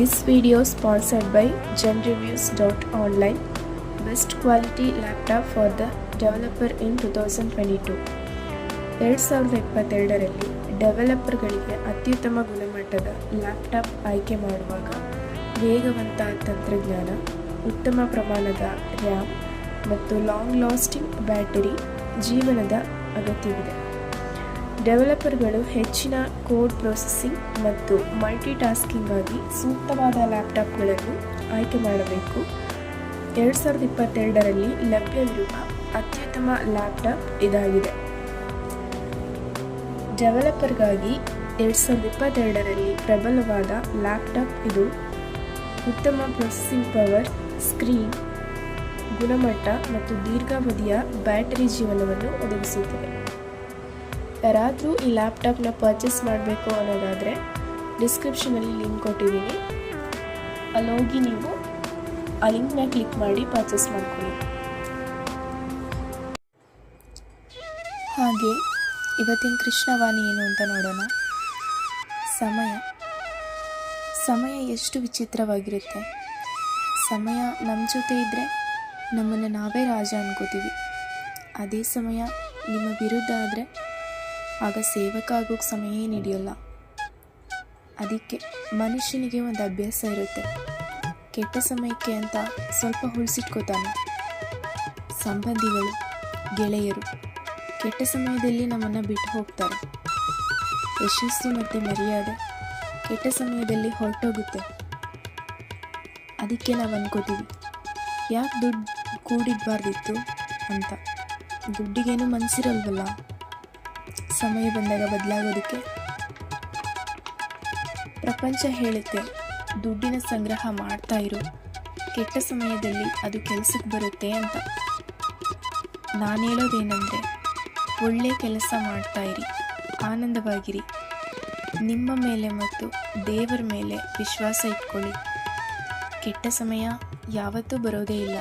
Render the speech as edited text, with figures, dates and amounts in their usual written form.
This video sponsored by genreviews.online. Best quality laptop for the developer in 2022. 2022ರಲ್ಲಿ ಡೆವಲಪರ್ಗಳಿಗೆ ಅತ್ಯುತ್ತಮ ಗುಣಮಟ್ಟದ laptop ಆಯ್ಕೆ ಮಾಡುವಾಗ ವೇಗವಂತ ತಂತ್ರಜ್ಞಾನ, ಉತ್ತಮ ಪ್ರಮಾಣದ ರ್ಯಾಮ್ ಮತ್ತು ಲಾಂಗ್ ಲಾಸ್ಟಿಂಗ್ ಬ್ಯಾಟರಿ ಜೀವನದ ಅಗತ್ಯವಿದೆ. ಡೆವಲಪರ್ಗಳು ಹೆಚ್ಚಿನ ಕೋಡ್ ಪ್ರೊಸೆಸಿಂಗ್ ಮತ್ತು ಮಲ್ಟಿಟಾಸ್ಕಿಂಗಾಗಿ ಸೂಕ್ತವಾದ ಲ್ಯಾಪ್ಟಾಪ್ಗಳನ್ನು ಆಯ್ಕೆ ಮಾಡಬೇಕು. 2022ರಲ್ಲಿ ಲಭ್ಯವಿರುವ ಅತ್ಯುತ್ತಮ ಲ್ಯಾಪ್ಟಾಪ್ ಇದಾಗಿದೆ. ಡೆವಲಪರ್ಗಾಗಿ 2022ರಲ್ಲಿ ಪ್ರಬಲವಾದ ಲ್ಯಾಪ್ಟಾಪ್ ಇದು. ಉತ್ತಮ ಪ್ರೊಸೆಸಿಂಗ್ ಪವರ್, ಸ್ಕ್ರೀನ್ ಗುಣಮಟ್ಟ ಮತ್ತು ದೀರ್ಘಾವಧಿಯ ಬ್ಯಾಟರಿ ಜೀವನವನ್ನು ಒದಗಿಸುತ್ತದೆ. ಯಾರಾದರೂ ಈ ಲ್ಯಾಪ್ಟಾಪ್ನ ಪರ್ಚೇಸ್ ಮಾಡಬೇಕು ಅನ್ನೋದಾದರೆ ಡಿಸ್ಕ್ರಿಪ್ಷನಲ್ಲಿ ಲಿಂಕ್ ಕೊಟ್ಟಿದ್ದೀನಿ, ಅಲ್ಲೋಗಿ ನೀವು ಆ ಲಿಂಕ್ನ ಕ್ಲಿಕ್ ಮಾಡಿ ಪರ್ಚೇಸ್ ಮಾಡ್ಕೊಳ್ಳಿ. ಹಾಗೆ ಇವತ್ತಿನ ಕೃಷ್ಣವಾಣಿ ಏನು ಅಂತ ನೋಡೋಣ. ಸಮಯ ಎಷ್ಟು ವಿಚಿತ್ರವಾಗಿರುತ್ತೆ. ಸಮಯ ನಮ್ಮ ಜೊತೆ ಇದ್ದರೆ ನಮ್ಮನ್ನು ನಾವೇ ರಾಜ ಅನ್ಕೋತೀವಿ. ಅದೇ ಸಮಯ ನಿಮ್ಮ ವಿರುದ್ಧ ಆದರೆ ಆಗ ಸೇವಕ ಆಗೋಕ್ಕೆ ಸಮಯ ಹಿಡಿಯೋಲ್ಲ. ಅದಕ್ಕೆ ಮನುಷ್ಯನಿಗೆ ಒಂದು ಅಭ್ಯಾಸ ಇರುತ್ತೆ, ಕೆಟ್ಟ ಸಮಯಕ್ಕೆ ಅಂತ ಸ್ವಲ್ಪ ಉಳಿಸಿಟ್ಕೋತಾನೆ. ಸಂಬಂಧಿಗಳು, ಗೆಳೆಯರು ಕೆಟ್ಟ ಸಮಯದಲ್ಲಿ ನಮ್ಮನ್ನು ಬಿಟ್ಟು ಹೋಗ್ತಾರೆ. ಯಶಸ್ಸು ಮತ್ತು ಮರ್ಯಾದೆ ಕೆಟ್ಟ ಸಮಯದಲ್ಲಿ ಹೊರಟೋಗುತ್ತೆ. ಅದಕ್ಕೆ ನಾವು ಅನ್ಕೋತೀವಿ, ಯಾಕೆ ದುಡ್ಡು ಕೂಡಿಡಬಾರ್ದಿತ್ತು ಅಂತ. ದುಡ್ಡಿಗೇನು ಮನಸ್ಸಿರಲ್ವಲ್ಲ ಸಮಯ ಬಂದಾಗ ಬದಲಾಗೋದಕ್ಕೆ. ಪ್ರಪಂಚ ಹೇಳುತ್ತೆ, ದುಡ್ಡಿನ ಸಂಗ್ರಹ ಮಾಡ್ತಾ ಇರು, ಕೆಟ್ಟ ಸಮಯದಲ್ಲಿ ಅದು ಕೆಲಸಕ್ಕೆ ಬರುತ್ತೆ ಅಂತ. ನಾನು ಹೇಳೋದೇನೆಂದರೆ, ಒಳ್ಳೆಯ ಕೆಲಸ ಮಾಡ್ತಾ ಇರಿ, ಆನಂದವಾಗಿರಿ, ನಿಮ್ಮ ಮೇಲೆ ಮತ್ತು ದೇವರ ಮೇಲೆ ವಿಶ್ವಾಸ ಇಟ್ಕೊಳ್ಳಿ. ಕೆಟ್ಟ ಸಮಯ ಯಾವತ್ತೂ ಬರೋದೇ ಇಲ್ಲ.